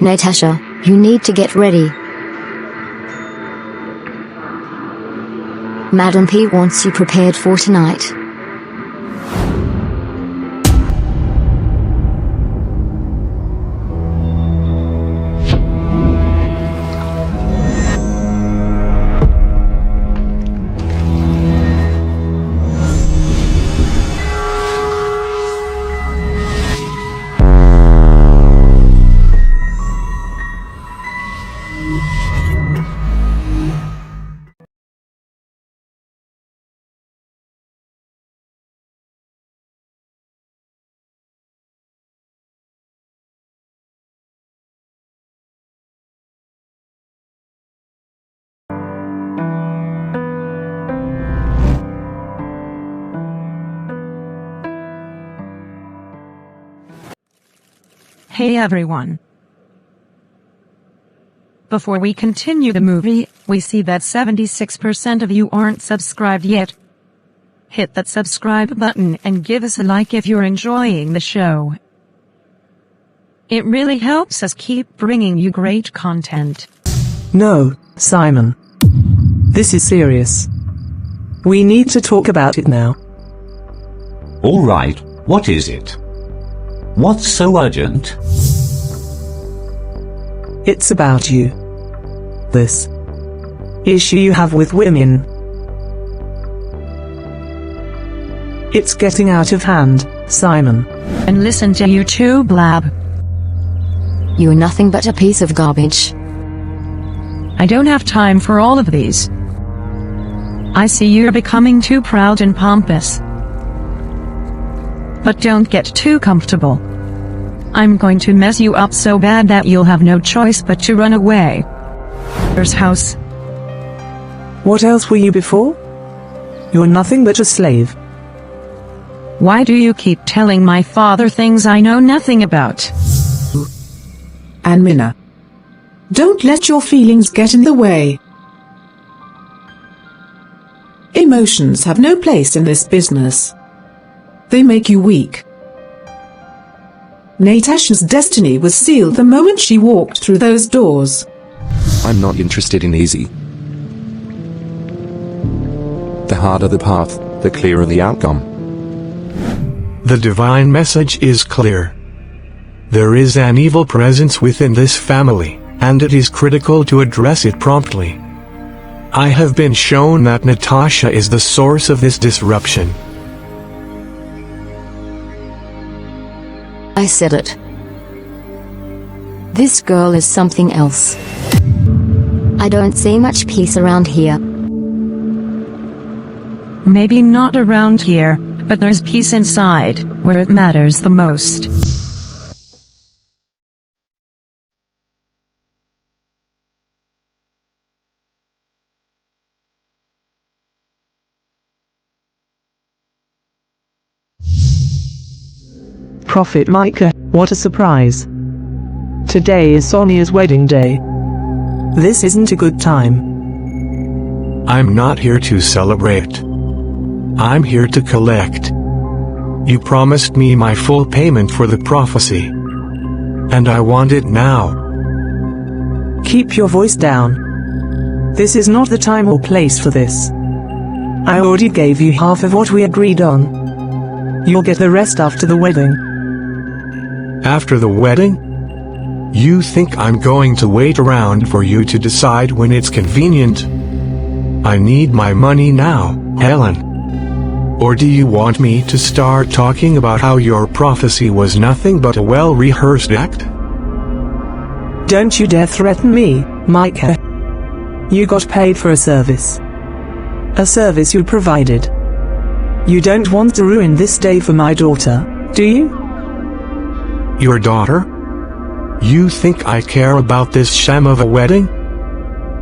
Natasha, you need to get ready. Madam P wants you prepared for tonight. Hey everyone. Before we continue the movie, we see that 76% of you aren't subscribed yet. Hit that subscribe button and give us a like if you're enjoying the show. It really helps us keep bringing you great content. No, Simon. This is serious. We need to talk about it now. All right, what is it? What's so urgent? It's about you. This issue you have with women. It's getting out of hand, Simon. And listen to you too, Blab. You're nothing but a piece of garbage. I don't have time for all of these. I see you're becoming too proud and pompous. But don't get too comfortable. I'm going to mess you up so bad that you'll have no choice but to run away. There's house. What else were you before? You're nothing but a slave. Why do you keep telling my father things I know nothing about? And Minna, don't let your feelings get in the way. Emotions have no place in this business. They make you weak. Natasha's destiny was sealed the moment she walked through those doors. I'm not interested in easy. The harder the path, the clearer the outcome. The divine message is clear. There is an evil presence within this family, and it is critical to address it promptly. I have been shown that Natasha is the source of this disruption. I said it. This girl is something else. I don't see much peace around here. Maybe not around here, but there's peace inside, where it matters the most. Prophet Micah, what a surprise. Today is Sonia's wedding day. This isn't a good time. I'm not here to celebrate. I'm here to collect. You promised me my full payment for the prophecy. And I want it now. Keep your voice down. This is not the time or place for this. I already gave you half of what we agreed on. You'll get the rest after the wedding. After the wedding? You think I'm going to wait around for you to decide when it's convenient? I need my money now, Helen. Or do you want me to start talking about how your prophecy was nothing but a well-rehearsed act? Don't you dare threaten me, Micah. You got paid for a service. A service you provided. You don't want to ruin this day for my daughter, do you? Your daughter? You think I care about this sham of a wedding?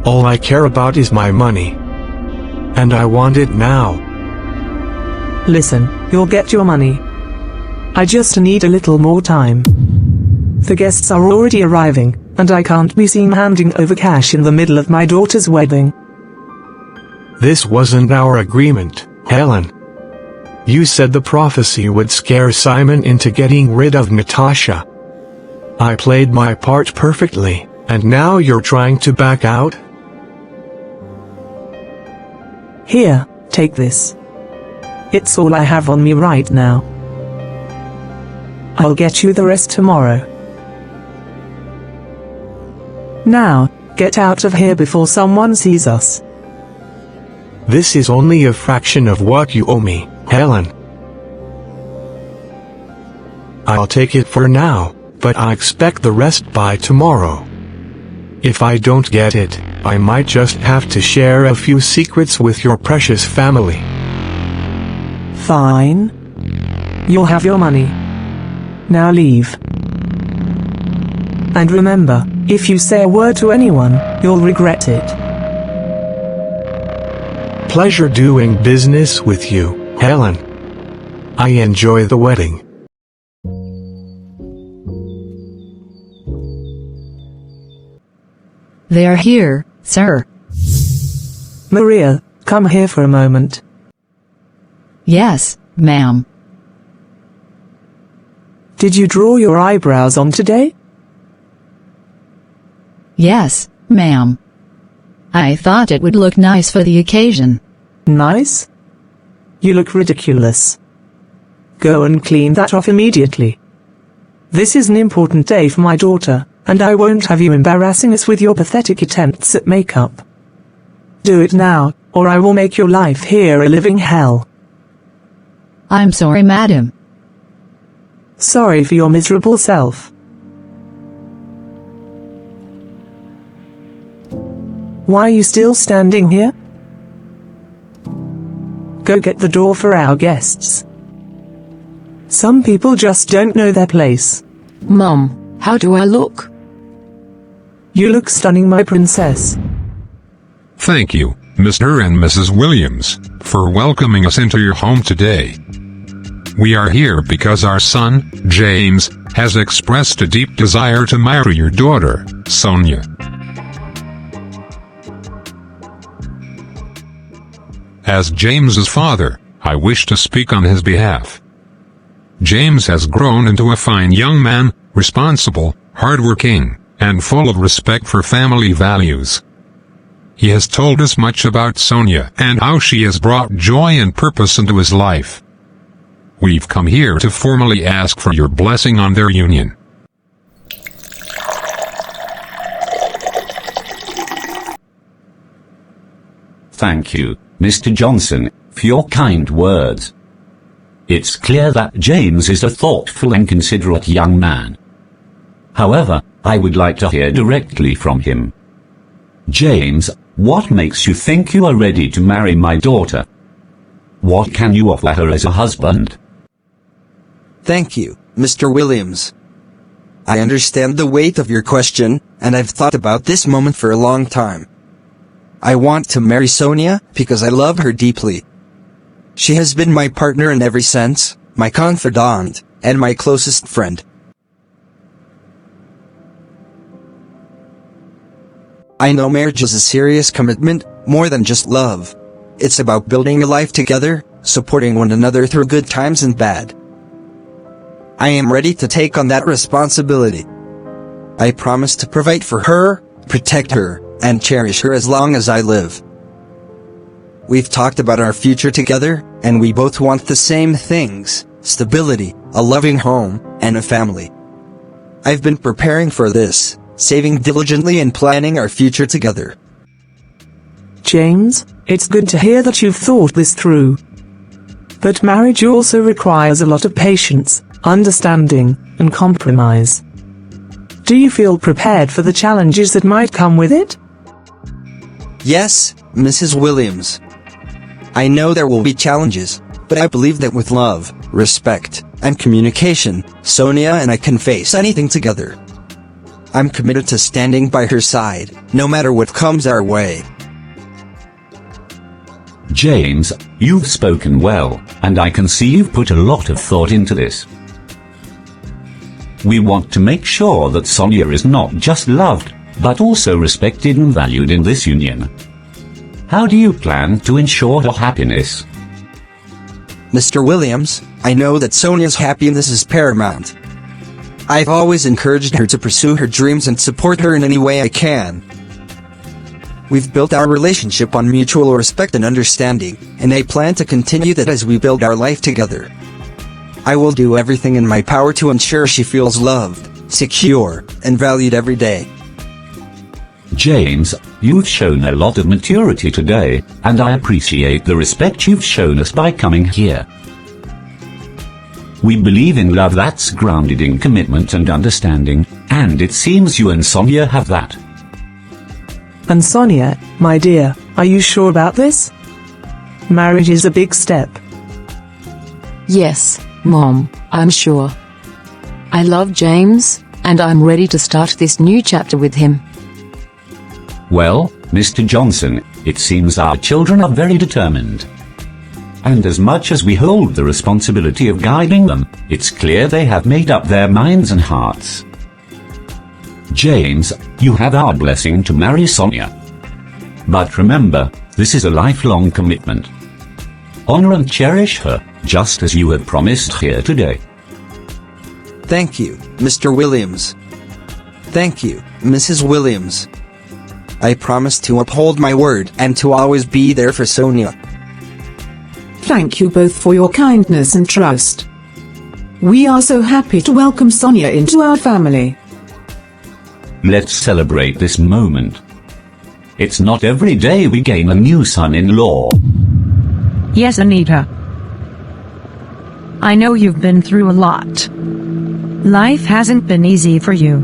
All I care about is my money. And I want it now. Listen, you'll get your money. I just need a little more time. The guests are already arriving, and I can't be seen handing over cash in the middle of my daughter's wedding. This wasn't our agreement, Helen. You said the prophecy would scare Simon into getting rid of Natasha. I played my part perfectly, and now you're trying to back out? Here, take this. It's all I have on me right now. I'll get you the rest tomorrow. Now, get out of here before someone sees us. This is only a fraction of what you owe me, Helen. I'll take it for now, but I expect the rest by tomorrow. If I don't get it, I might just have to share a few secrets with your precious family. Fine. You'll have your money. Now leave. And remember, if you say a word to anyone, you'll regret it. Pleasure doing business with you, Helen. I enjoy the wedding. They're here, sir. Maria, come here for a moment. Yes, ma'am. Did you draw your eyebrows on today? Yes, ma'am. I thought it would look nice for the occasion. Nice? You look ridiculous. Go and clean that off immediately. This is an important day for my daughter, and I won't have you embarrassing us with your pathetic attempts at makeup. Do it now, or I will make your life here a living hell. I'm sorry, madam. Sorry for your miserable self. Why are you still standing here? Go get the door for our guests. Some people just don't know their place. Mum, how do I look? You look stunning, my princess. Thank you, Mr. and Mrs. Williams, for welcoming us into your home today. We are here because our son, James, has expressed a deep desire to marry your daughter, Sonia. As James's father, I wish to speak on his behalf. James has grown into a fine young man, responsible, hardworking, and full of respect for family values. He has told us much about Sonia and how she has brought joy and purpose into his life. We've come here to formally ask for your blessing on their union. Thank you, Mr. Johnson, for your kind words. It's clear that James is a thoughtful and considerate young man. However, I would like to hear directly from him. James, what makes you think you are ready to marry my daughter? What can you offer her as a husband? Thank you, Mr. Williams. I understand the weight of your question, and I've thought about this moment for a long time. I want to marry Sonia because I love her deeply. She has been my partner in every sense, my confidant, and my closest friend. I know marriage is a serious commitment, more than just love. It's about building a life together, supporting one another through good times and bad. I am ready to take on that responsibility. I promise to provide for her, protect her, and cherish her as long as I live. We've talked about our future together, and we both want the same things: stability, a loving home, and a family. I've been preparing for this, saving diligently and planning our future together. James, it's good to hear that you've thought this through. But marriage also requires a lot of patience, understanding, and compromise. Do you feel prepared for the challenges that might come with it? Yes, Mrs. Williams. I know there will be challenges, but I believe that with love, respect, and communication, Sonia and I can face anything together. I'm committed to standing by her side, no matter what comes our way. James, you've spoken well, and I can see you've put a lot of thought into this. We want to make sure that Sonia is not just loved, but also respected and valued in this union. How do you plan to ensure her happiness? Mr. Williams, I know that Sonia's happiness is paramount. I've always encouraged her to pursue her dreams and support her in any way I can. We've built our relationship on mutual respect and understanding, and I plan to continue that as we build our life together. I will do everything in my power to ensure she feels loved, secure, and valued every day. James, you've shown a lot of maturity today, and I appreciate the respect you've shown us by coming here. We believe in love that's grounded in commitment and understanding, and it seems you and Sonia have that. And Sonia, my dear, are you sure about this? Marriage is a big step. Yes, Mom, I'm sure. I love James, and I'm ready to start this new chapter with him. Well, Mr. Johnson, it seems our children are very determined. And as much as we hold the responsibility of guiding them, it's clear they have made up their minds and hearts. James, you have our blessing to marry Sonia. But remember, this is a lifelong commitment. Honor and cherish her, just as you have promised here today. Thank you, Mr. Williams. Thank you, Mrs. Williams. I promise to uphold my word and to always be there for Sonia. Thank you both for your kindness and trust. We are so happy to welcome Sonia into our family. Let's celebrate this moment. It's not every day we gain a new son-in-law. Yes, Anita. I know you've been through a lot. Life hasn't been easy for you.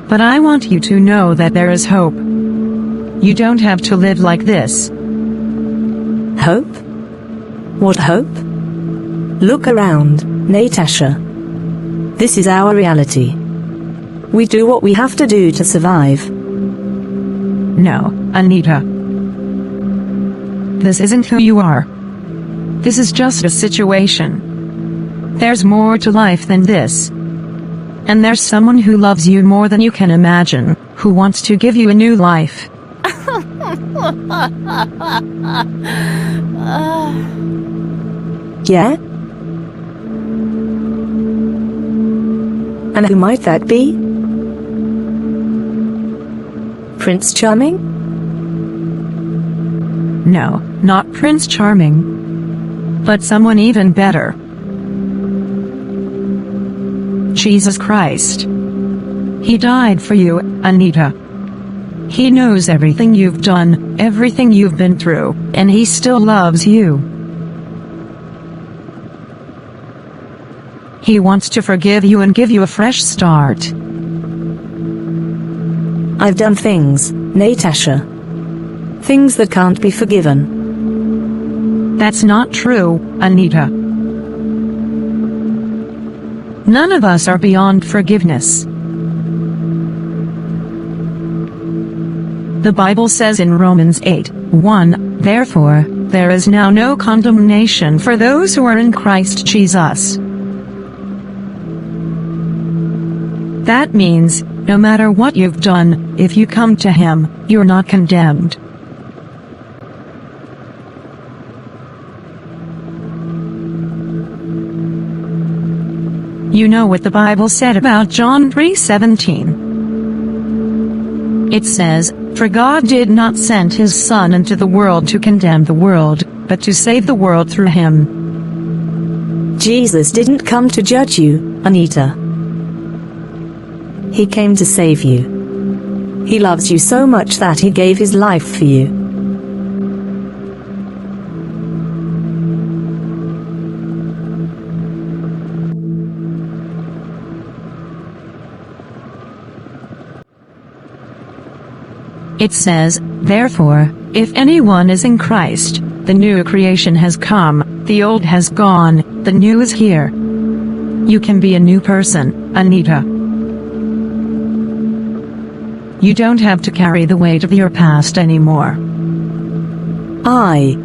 But I want you to know that there is hope. You don't have to live like this. Hope? What hope? Look around, Natasha. This is our reality. We do what we have to do to survive. No, Anita. This isn't who you are. This is just a situation. There's more to life than this. And there's someone who loves you more than you can imagine, who wants to give you a new life. Yeah? And who might that be? Prince Charming? No, not Prince Charming. But someone even better. Jesus Christ. He died for you, Anita. He knows everything you've done, everything you've been through, and he still loves you. He wants to forgive you and give you a fresh start. I've done things, Natasha. Things that can't be forgiven. That's not true, Anita. None of us are beyond forgiveness. The Bible says in Romans 8:1, "Therefore, there is now no condemnation for those who are in Christ Jesus." That means, no matter what you've done, if you come to Him, you're not condemned. You know what the Bible said about John 3:17. It says, "For God did not send His Son into the world to condemn the world, but to save the world through Him." Jesus didn't come to judge you, Anita. He came to save you. He loves you so much that He gave His life for you. It says, "Therefore, if anyone is in Christ, the new creation has come, the old has gone, the new is here." You can be a new person, Anita. You don't have to carry the weight of your past anymore. I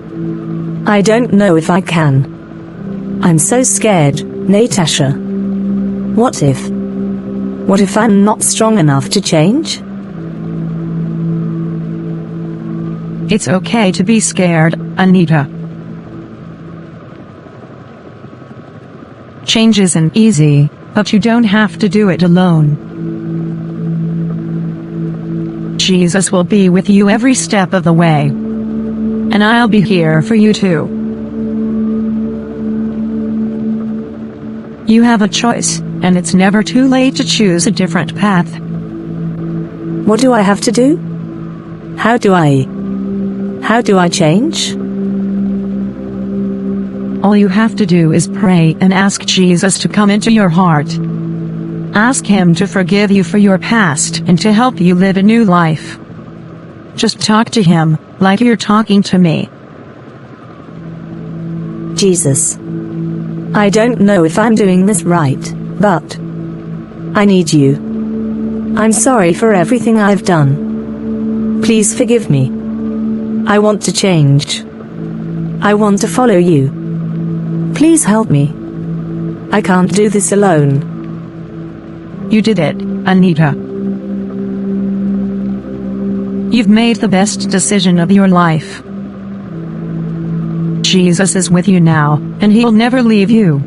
don't know if I can. I'm so scared, Natasha. What if I'm not strong enough to change? It's okay to be scared, Anita. Change isn't easy, But you don't have to do it alone. Jesus will be with you every step of the way. And I'll be here for you too. You have a choice, and it's never too late to choose a different path. What do I have to do? How do I change? All you have to do is pray and ask Jesus to come into your heart. Ask Him to forgive you for your past and to help you live a new life. Just talk to Him, like you're talking to me. Jesus, I don't know if I'm doing this right, but I need you. I'm sorry for everything I've done. Please forgive me. I want to change. I want to follow you. Please help me. I can't do this alone. You did it, Anita. You've made the best decision of your life. Jesus is with you now, and He'll never leave you.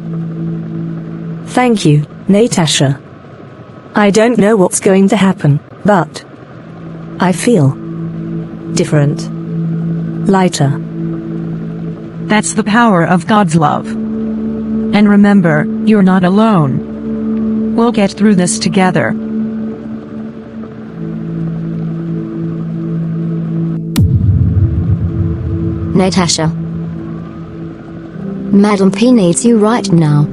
Thank you, Natasha. I don't know what's going to happen, but I feel different. Lighter. That's the power of God's love. And remember, you're not alone. We'll get through this together. Natasha. Madam P needs you right now.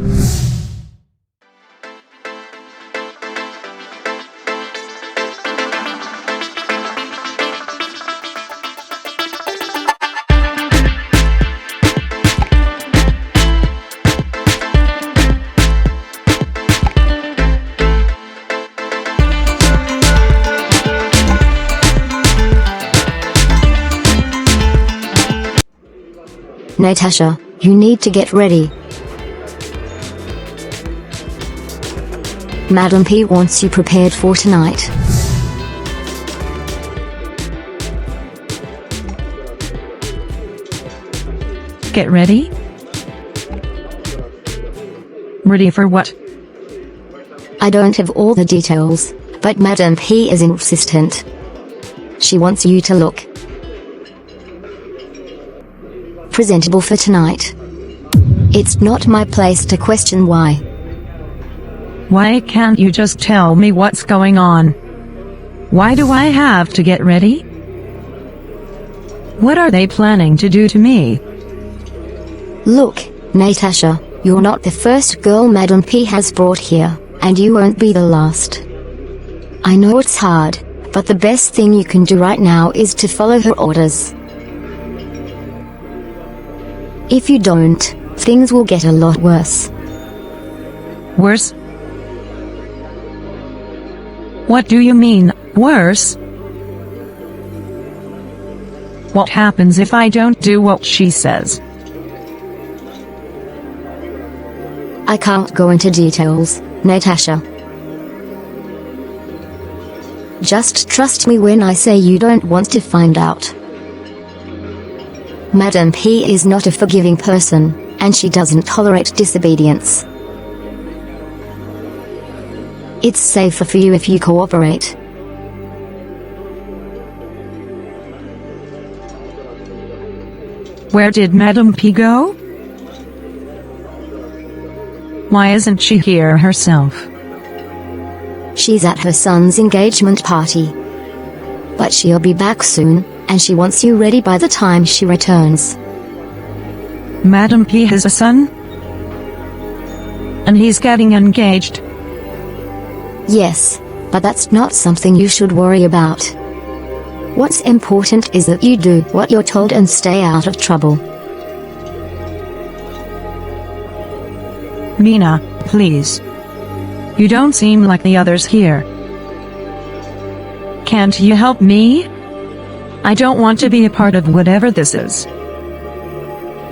Natasha, you need to get ready. Madam P wants you prepared for tonight. Get ready? Ready for what? I don't have all the details, but Madam P is insistent. She wants you to look presentable for tonight. It's not my place to question why. Why can't you just tell me what's going on? Why do I have to get ready? What are they planning to do to me? Look, Natasha, you're not the first girl Madam P has brought here, and you won't be the last. I know it's hard, but the best thing you can do right now is to follow her orders. If you don't, things will get a lot worse. Worse? What do you mean, worse? What happens if I don't do what she says? I can't go into details, Natasha. Just trust me when I say you don't want to find out. Madam P is not a forgiving person, and she doesn't tolerate disobedience. It's safer for you if you cooperate. Where did Madam P go? Why isn't she here herself? She's at her son's engagement party. But she'll be back soon, and she wants you ready by the time she returns. Madam P has a son? And he's getting engaged? Yes, but that's not something you should worry about. What's important is that you do what you're told and stay out of trouble. Mina, please. You don't seem like the others here. Can't you help me? I don't want to be a part of whatever this is.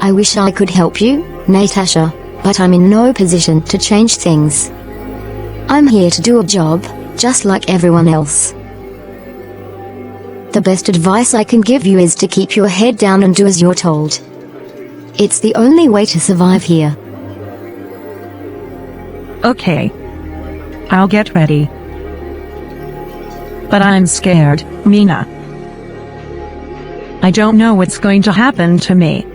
I wish I could help you, Natasha, but I'm in no position to change things. I'm here to do a job, just like everyone else. The best advice I can give you is to keep your head down and do as you're told. It's the only way to survive here. Okay, I'll get ready. But I'm scared, Mina. I don't know what's going to happen to me.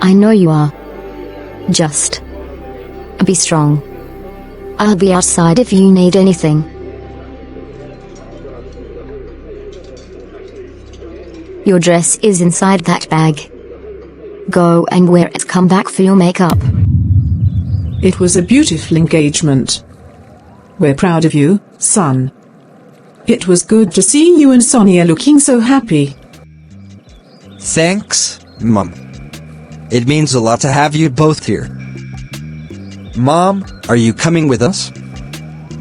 I know you are. Just be strong. I'll be outside if you need anything. Your dress is inside that bag. Go and wear it. Come back for your makeup. It was a beautiful engagement. We're proud of you, son. It was good to see you and Sonia looking so happy. Thanks, Mom. It means a lot to have you both here. Mom, are you coming with us?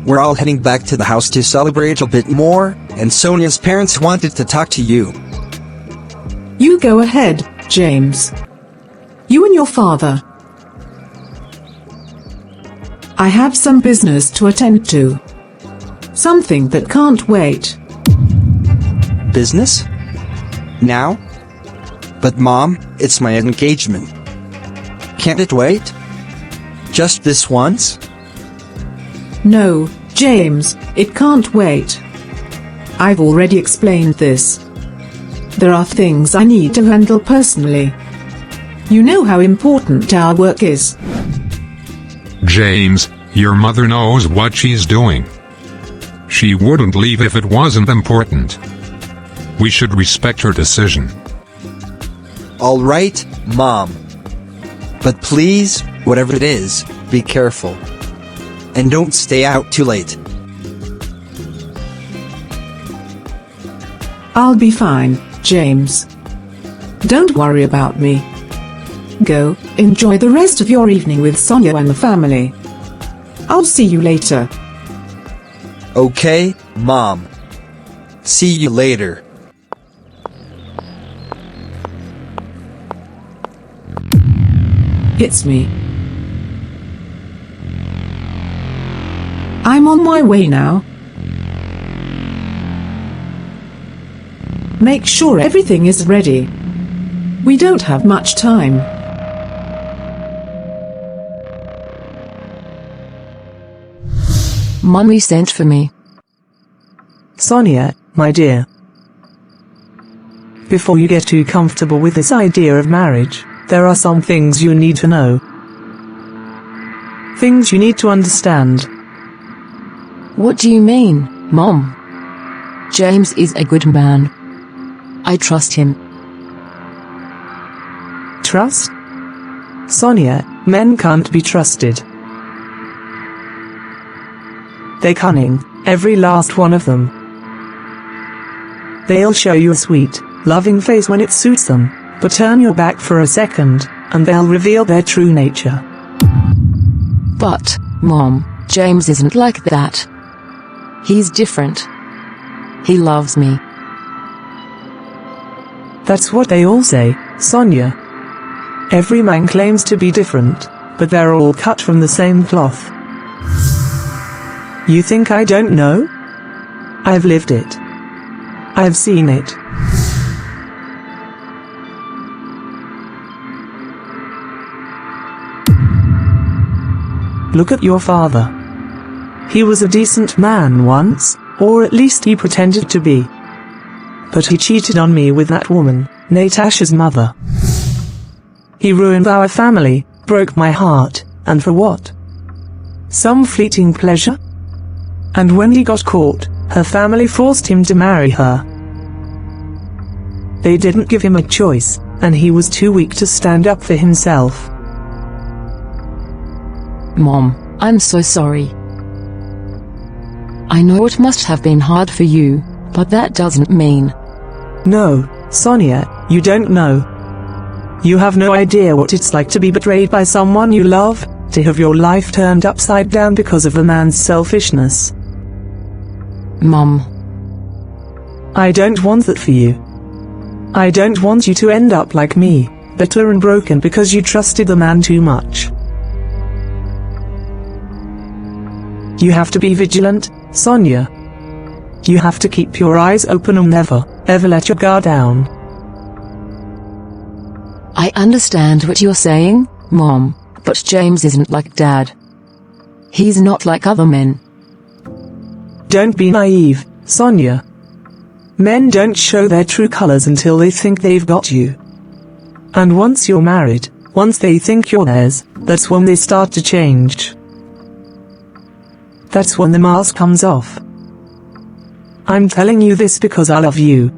We're all heading back to the house to celebrate a bit more, and Sonia's parents wanted to talk to you. You go ahead, James. You and your father. I have some business to attend to. Something that can't wait. Business? Now? But Mom, it's my engagement. Can't it wait? Just this once? No, James, it can't wait. I've already explained this. There are things I need to handle personally. You know how important our work is. James, your mother knows what she's doing. She wouldn't leave if it wasn't important. We should respect her decision. All right, Mom. But please, whatever it is, be careful. And don't stay out too late. I'll be fine, James. Don't worry about me. Go, enjoy the rest of your evening with Sonia and the family. I'll see you later. Okay, Mom. See you later. It's me. I'm on my way now. Make sure everything is ready. We don't have much time. Mummy sent for me. Sonia, my dear. Before you get too comfortable with this idea of marriage, there are some things you need to know. Things you need to understand. What do you mean, Mom? James is a good man. I trust him. Trust? Sonia, men can't be trusted. They're cunning, every last one of them. They'll show you a sweet, loving face when it suits them, but turn your back for a second, and they'll reveal their true nature. But, Mom, James isn't like that. He's different. He loves me. That's what they all say, Sonia. Every man claims to be different, but they're all cut from the same cloth. You think I don't know? I've lived it. I've seen it. Look at your father. He was a decent man once, or at least he pretended to be. But he cheated on me with that woman, Natasha's mother. He ruined our family, broke my heart, and for what? Some fleeting pleasure? And when he got caught, her family forced him to marry her. They didn't give him a choice, and he was too weak to stand up for himself. Mom, I'm so sorry. I know it must have been hard for you, but that doesn't mean... No, Sonia, you don't know. You have no idea what it's like to be betrayed by someone you love, to have your life turned upside down because of a man's selfishness. Mom. I don't want that for you. I don't want you to end up like me, bitter and broken because you trusted the man too much. You have to be vigilant, Sonia. You have to keep your eyes open and never, ever let your guard down. I understand what you're saying, Mom, But James isn't like Dad. He's not like other men. Don't be naive, Sonia. Men don't show their true colors until they think they've got you. And once you're married, once they think you're theirs, that's when they start to change. That's when the mask comes off. I'm telling you this because I love you.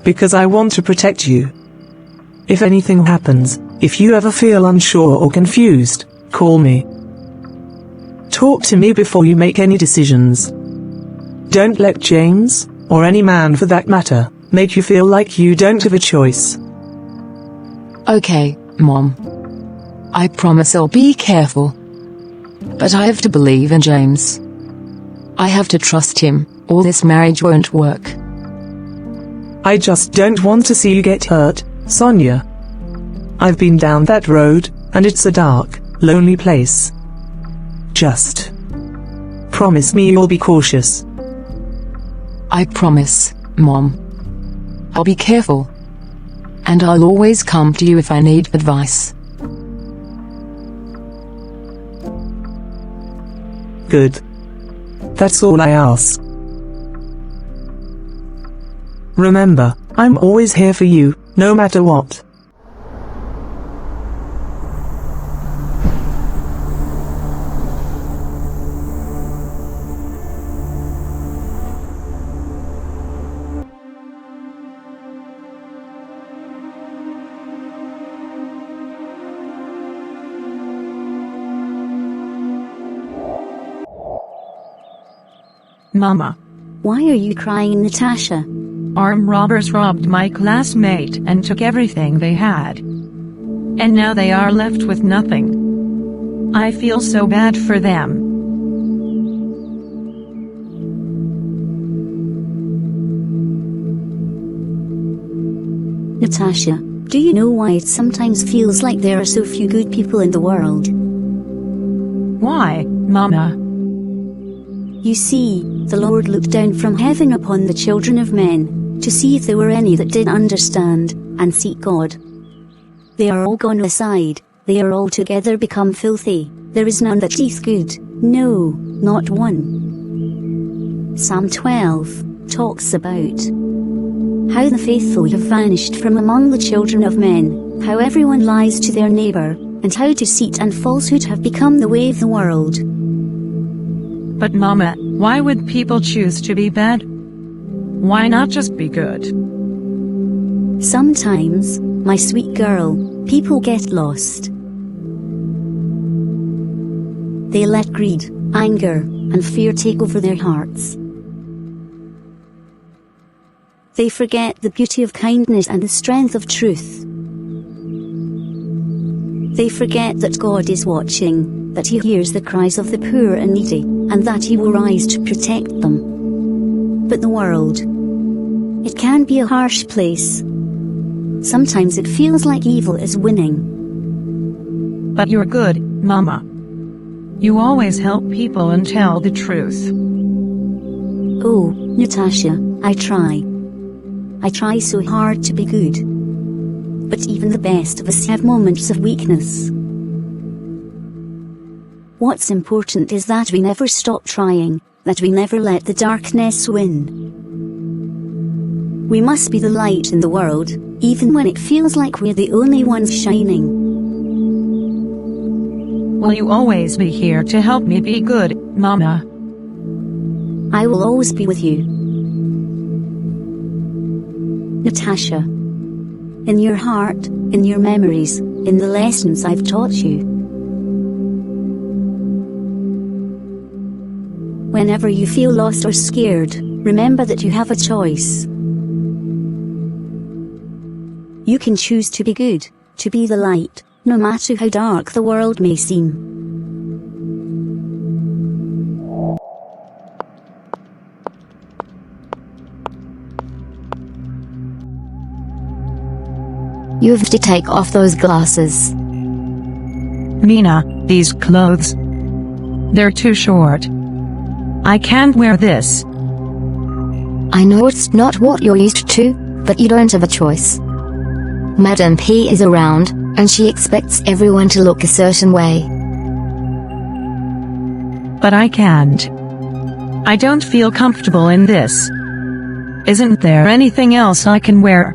Because I want to protect you. If anything happens, if you ever feel unsure or confused, call me. Talk to me before you make any decisions. Don't let James, or any man for that matter, make you feel like you don't have a choice. Okay, Mom. I promise I'll be careful. But I have to believe in James. I have to trust him, or this marriage won't work. I just don't want to see you get hurt, Sonia. I've been down that road, and it's a dark, lonely place. Just promise me you'll be cautious. I promise, Mom. I'll be careful. And I'll always come to you if I need advice. Good. That's all I ask. Remember, I'm always here for you, no matter what. Mama. Why are you crying, Natasha? Armed robbers robbed my classmate and took everything they had. And now they are left with nothing. I feel so bad for them. Natasha, do you know why it sometimes feels like there are so few good people in the world? Why, Mama? You see, the Lord looked down from heaven upon the children of men, to see if there were any that did understand, and seek God. They are all gone aside, they are all together become filthy, there is none that doeth good, no, not one. Psalm 12 talks about how the faithful have vanished from among the children of men, how everyone lies to their neighbor, and how deceit and falsehood have become the way of the world. But Mama, why would people choose to be bad? Why not just be good? Sometimes, my sweet girl, people get lost. They let greed, anger, and fear take over their hearts. They forget the beauty of kindness and the strength of truth. They forget that God is watching, that He hears the cries of the poor and needy, and that He will rise to protect them. But the world, it can be a harsh place. Sometimes it feels like evil is winning. But you're good, Mama. You always help people and tell the truth. Oh, Natasha, I try. I try so hard to be good. But even the best of us have moments of weakness. What's important is that we never stop trying, that we never let the darkness win. We must be the light in the world, even when it feels like we're the only ones shining. Will you always be here to help me be good, Mama? I will always be with you. Natasha. In your heart, in your memories, in the lessons I've taught you. Whenever you feel lost or scared, remember that you have a choice. You can choose to be good, to be the light, no matter how dark the world may seem. You have to take off those glasses. Mina, these clothes. They're too short. I can't wear this. I know it's not what you're used to, but you don't have a choice. Madam P is around, and she expects everyone to look a certain way. But I can't. I don't feel comfortable in this. Isn't there anything else I can wear?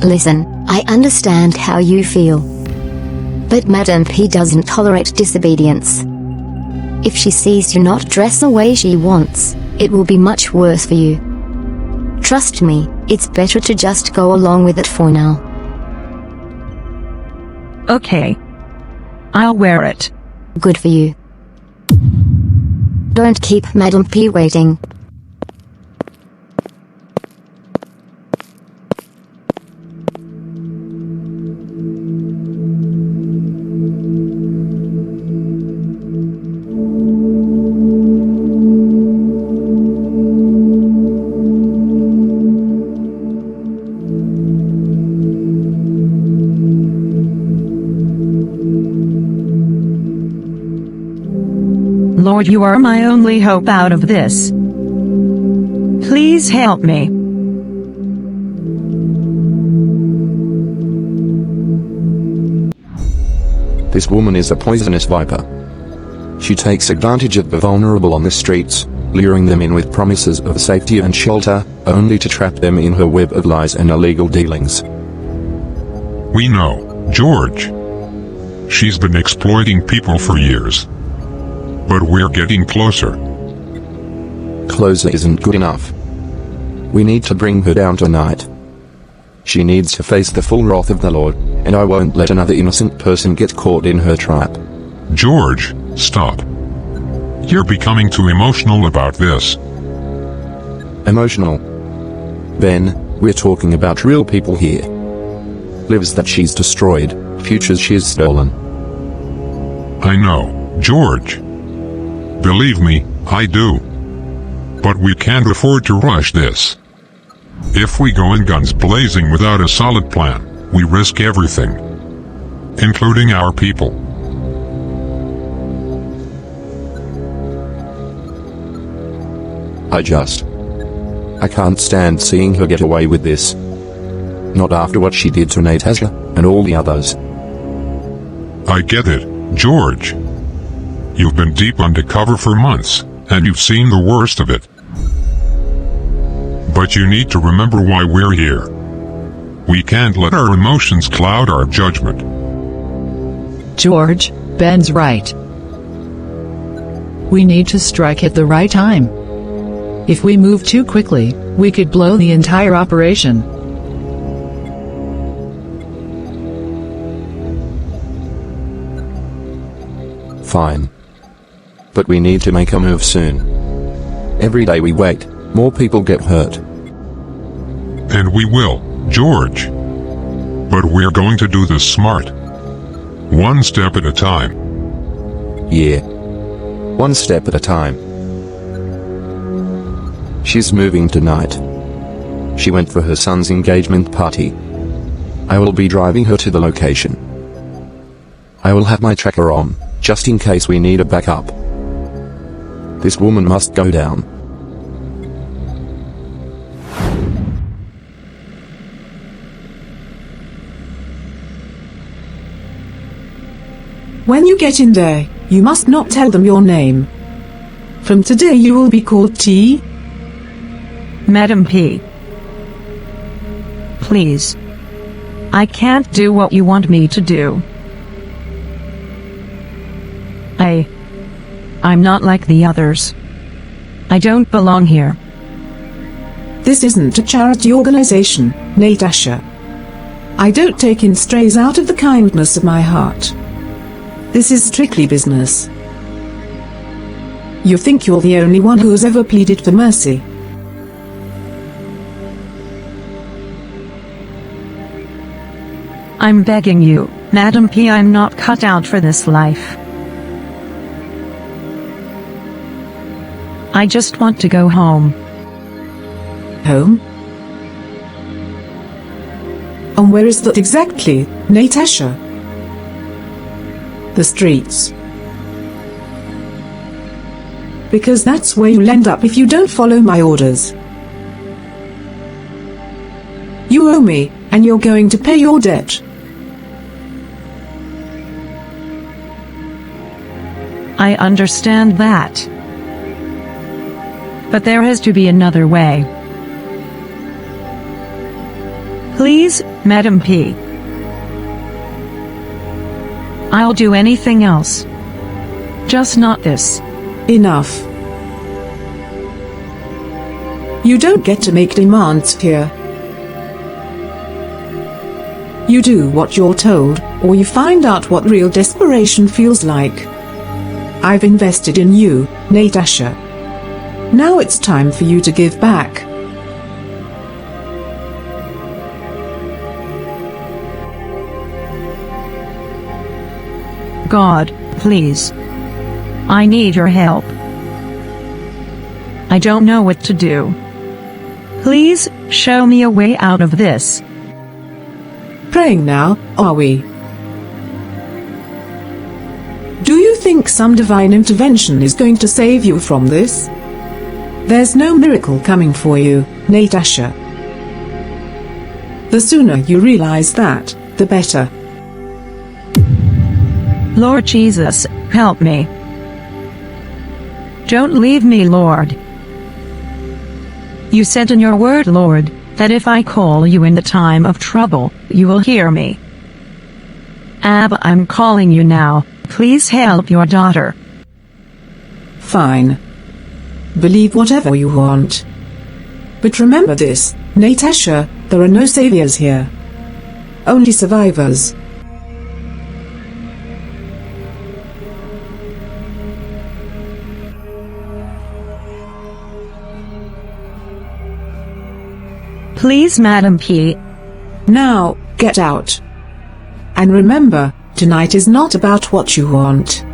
Listen, I understand how you feel. But Madame P doesn't tolerate disobedience. If she sees you not dress the way she wants, it will be much worse for you. Trust me, it's better to just go along with it for now. Okay. I'll wear it. Good for you. Don't keep Madame P waiting. Lord, you are my only hope out of this. Please help me. This woman is a poisonous viper. She takes advantage of the vulnerable on the streets, luring them in with promises of safety and shelter, only to trap them in her web of lies and illegal dealings. We know, George. She's been exploiting people for years. But we're getting closer. Closer isn't good enough. We need to bring her down tonight. She needs to face the full wrath of the Lord, and I won't let another innocent person get caught in her trap. George, stop. You're becoming too emotional about this. Emotional? Ben, we're talking about real people here. Lives that she's destroyed, futures she's stolen. I know, George. Believe me, I do. But we can't afford to rush this. If we go in guns blazing without a solid plan, we risk everything. Including our people. I can't stand seeing her get away with this. Not after what she did to Natasha, and all the others. I get it, George. You've been deep undercover for months, and you've seen the worst of it. But you need to remember why we're here. We can't let our emotions cloud our judgment. George, Ben's right. We need to strike at the right time. If we move too quickly, we could blow the entire operation. Fine. But we need to make a move soon. Every day we wait, more people get hurt. And we will, George. But we're going to do this smart. One step at a time. Yeah. One step at a time. She's moving tonight. She went for her son's engagement party. I will be driving her to the location. I will have my tracker on, just in case we need a backup. This woman must go down. When you get in there, you must not tell them your name. From today you will be called T. Madam P. Please. I can't do what you want me to do. I'm not like the others. I don't belong here. This isn't a charity organization, Natasha. I don't take in strays out of the kindness of my heart. This is strictly business. You think you're the only one who has ever pleaded for mercy. I'm begging you, Madam P. I'm not cut out for this life. I just want to go home. Home? And where is that exactly, Natasha? The streets. Because that's where you'll end up if you don't follow my orders. You owe me, and you're going to pay your debt. I understand that. But there has to be another way. Please, Madam P. I'll do anything else. Just not this. Enough. You don't get to make demands here. You do what you're told, or you find out what real desperation feels like. I've invested in you, Natasha. Now it's time for you to give back. God, please. I need your help. I don't know what to do. Please, show me a way out of this. Praying now, are we? Do you think some divine intervention is going to save you from this? There's no miracle coming for you, Natasha. The sooner you realize that, the better. Lord Jesus, help me. Don't leave me, Lord. You said in your word, Lord, that if I call you in the time of trouble, you will hear me. Abba, I'm calling you now. Please help your daughter. Fine. Believe whatever you want. But remember this, Natasha, there are no saviors here. Only survivors. Please, Madam P. Now, get out. And remember, tonight is not about what you want.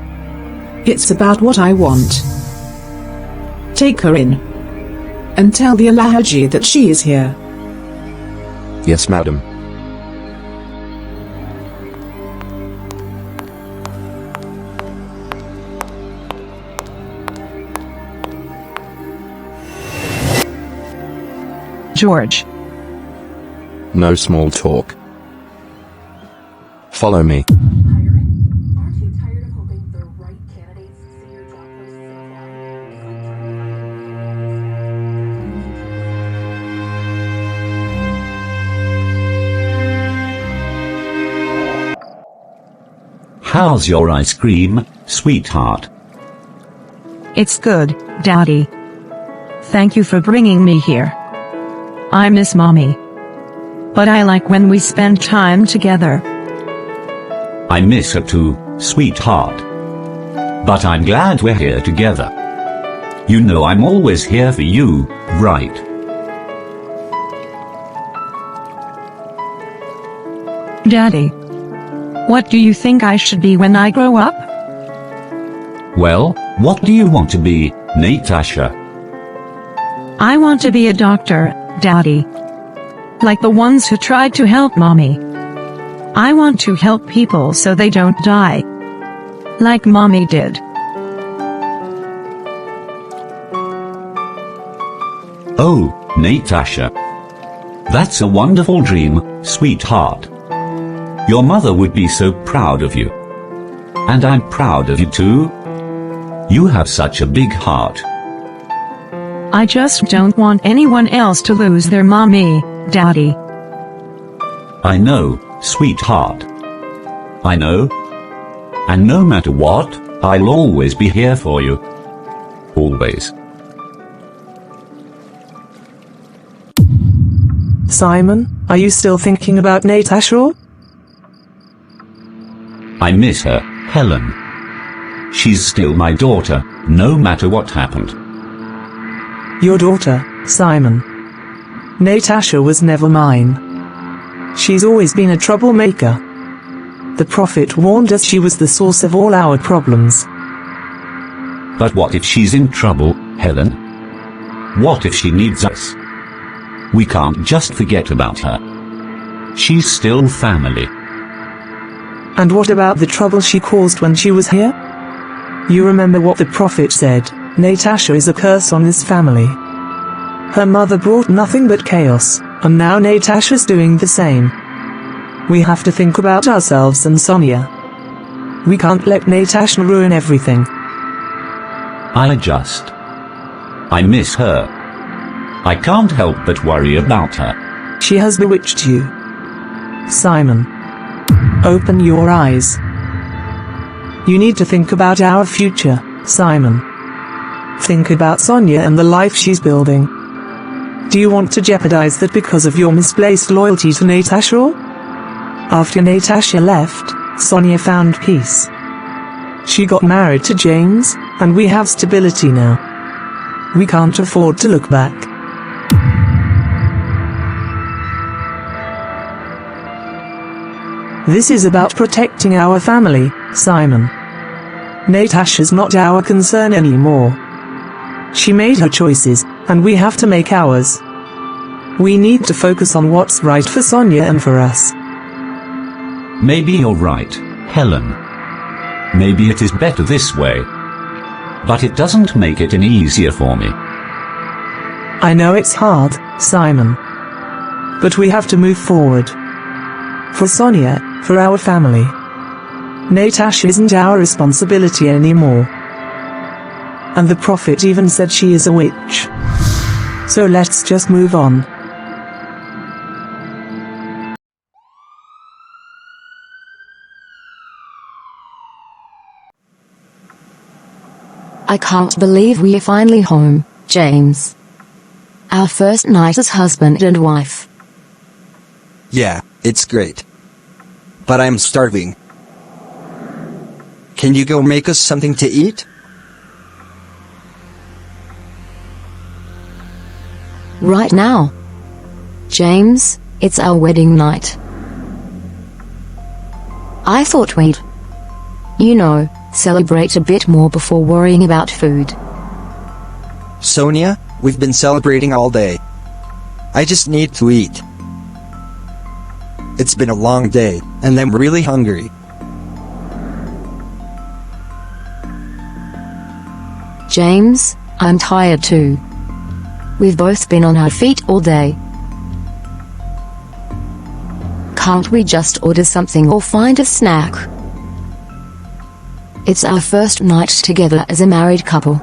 It's about what I want. Take her in. And tell the Alhaji that she is here. Yes, madam. George. No small talk. Follow me. How's your ice cream, sweetheart? It's good, Daddy. Thank you for bringing me here. I miss Mommy. But I like when we spend time together. I miss her too, sweetheart. But I'm glad we're here together. You know I'm always here for you, right? Daddy. What do you think I should be when I grow up? Well, what do you want to be, Natasha? I want to be a doctor, Daddy. Like the ones who tried to help Mommy. I want to help people so they don't die. Like Mommy did. Oh, Natasha. That's a wonderful dream, sweetheart. Your mother would be so proud of you. And I'm proud of you too. You have such a big heart. I just don't want anyone else to lose their mommy, Daddy. I know, sweetheart. I know. And no matter what, I'll always be here for you. Always. Simon, are you still thinking about Natasha? I miss her, Helen. She's still my daughter, no matter what happened. Your daughter, Simon. Natasha was never mine. She's always been a troublemaker. The Prophet warned us she was the source of all our problems. But what if she's in trouble, Helen? What if she needs us? We can't just forget about her. She's still family. And what about the trouble she caused when she was here? You remember what the Prophet said, Natasha is a curse on this family. Her mother brought nothing but chaos, and now Natasha's doing the same. We have to think about ourselves and Sonia. We can't let Natasha ruin everything. I miss her. I can't help but worry about her. She has bewitched you. Simon. Open your eyes. You need to think about our future, Simon. Think about Sonia and the life she's building. Do you want to jeopardize that because of your misplaced loyalty to Natasha? After Natasha left, Sonia found peace. She got married to James, and we have stability now. We can't afford to look back. This is about protecting our family, Simon. Natasha's not our concern anymore. She made her choices, and we have to make ours. We need to focus on what's right for Sonia and for us. Maybe you're right, Helen. Maybe it is better this way. But it doesn't make it any easier for me. I know it's hard, Simon. But we have to move forward. For Sonia, for our family. Natasha isn't our responsibility anymore. And the prophet even said she is a witch. So let's just move on. I can't believe we're finally home, James. Our first night as husband and wife. Yeah, it's great. But I'm starving. Can you go make us something to eat? Right now. James, it's our wedding night. I thought we'd, celebrate a bit more before worrying about food. Sonia, we've been celebrating all day. I just need to eat. It's been a long day, and I'm really hungry. James, I'm tired too. We've both been on our feet all day. Can't we just order something or find a snack? It's our first night together as a married couple.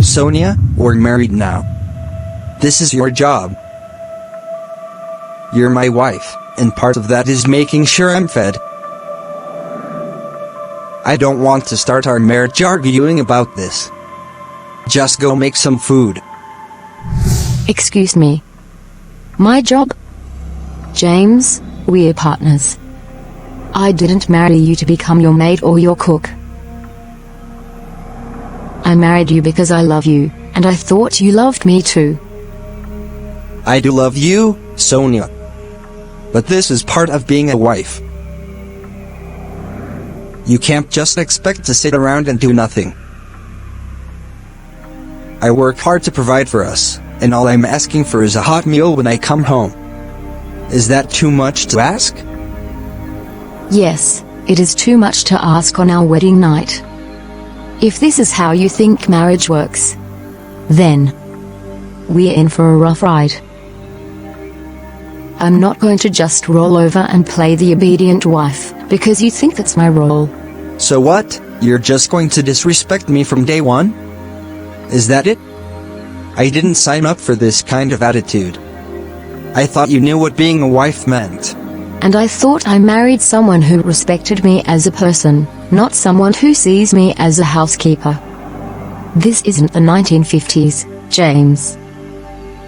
Sonia, we're married now. This is your job. You're my wife, and part of that is making sure I'm fed. I don't want to start our marriage arguing about this. Just go make some food. Excuse me. My job? James, we're partners. I didn't marry you to become your maid or your cook. I married you because I love you, and I thought you loved me too. I do love you, Sonia. But this is part of being a wife. You can't just expect to sit around and do nothing. I work hard to provide for us, and all I'm asking for is a hot meal when I come home. Is that too much to ask? Yes, it is too much to ask on our wedding night. If this is how you think marriage works, then we're in for a rough ride. I'm not going to just roll over and play the obedient wife, because you think that's my role. So what? You're just going to disrespect me from day one? Is that it? I didn't sign up for this kind of attitude. I thought you knew what being a wife meant. And I thought I married someone who respected me as a person, not someone who sees me as a housekeeper. This isn't the 1950s, James.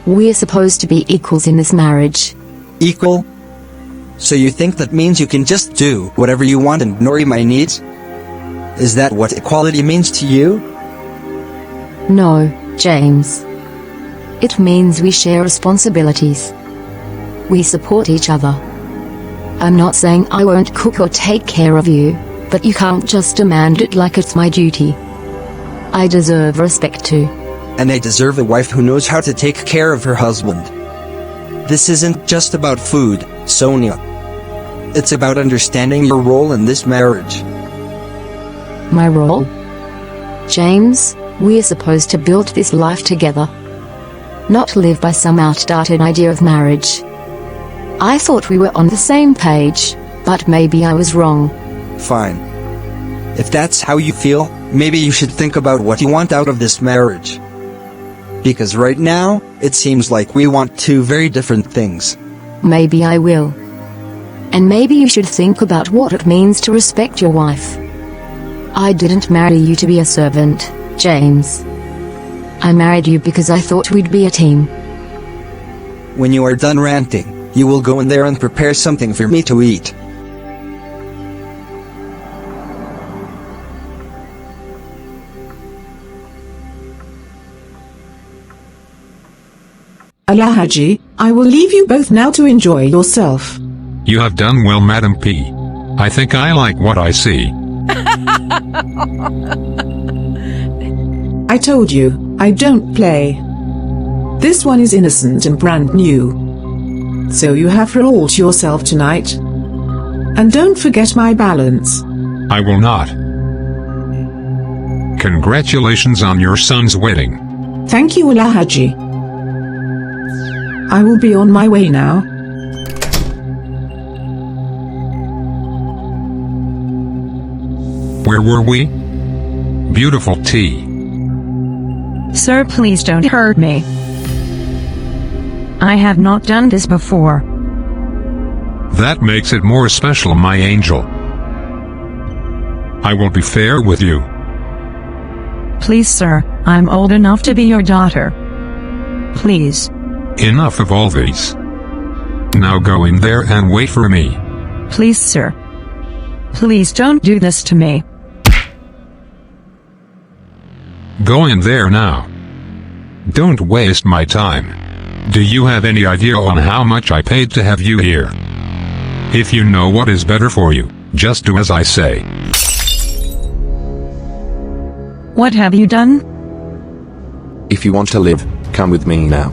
We're supposed to be equals in this marriage. Equal? So you think that means you can just do whatever you want and ignore my needs? Is that what equality means to you? No, James. It means we share responsibilities. We support each other. I'm not saying I won't cook or take care of you, but you can't just demand it like it's my duty. I deserve respect too. And I deserve a wife who knows how to take care of her husband. This isn't just about food, Sonia. It's about understanding your role in this marriage. My role? James, we're supposed to build this life together. Not live by some outdated idea of marriage. I thought we were on the same page, but maybe I was wrong. Fine. If that's how you feel, maybe you should think about what you want out of this marriage. Because right now, it seems like we want two very different things. Maybe I will. And maybe you should think about what it means to respect your wife. I didn't marry you to be a servant, James. I married you because I thought we'd be a team. When you are done ranting, you will go in there and prepare something for me to eat. Alhaji, I will leave you both now to enjoy yourself. You have done well, Madam P. I think I like what I see. I told you, I don't play. This one is innocent and brand new. So you have her all to yourself tonight. And don't forget my balance. I will not. Congratulations on your son's wedding. Thank you, Alhaji. I will be on my way now. Where were we? Beautiful tea. Sir, please don't hurt me. I have not done this before. That makes it more special, my angel. I will be fair with you. Please, sir, I'm old enough to be your daughter. Please. Enough of all these. Now go in there and wait for me. Please, sir. Please don't do this to me. Go in there now. Don't waste my time. Do you have any idea on how much I paid to have you here? If you know what is better for you, just do as I say. What have you done? If you want to live, come with me now.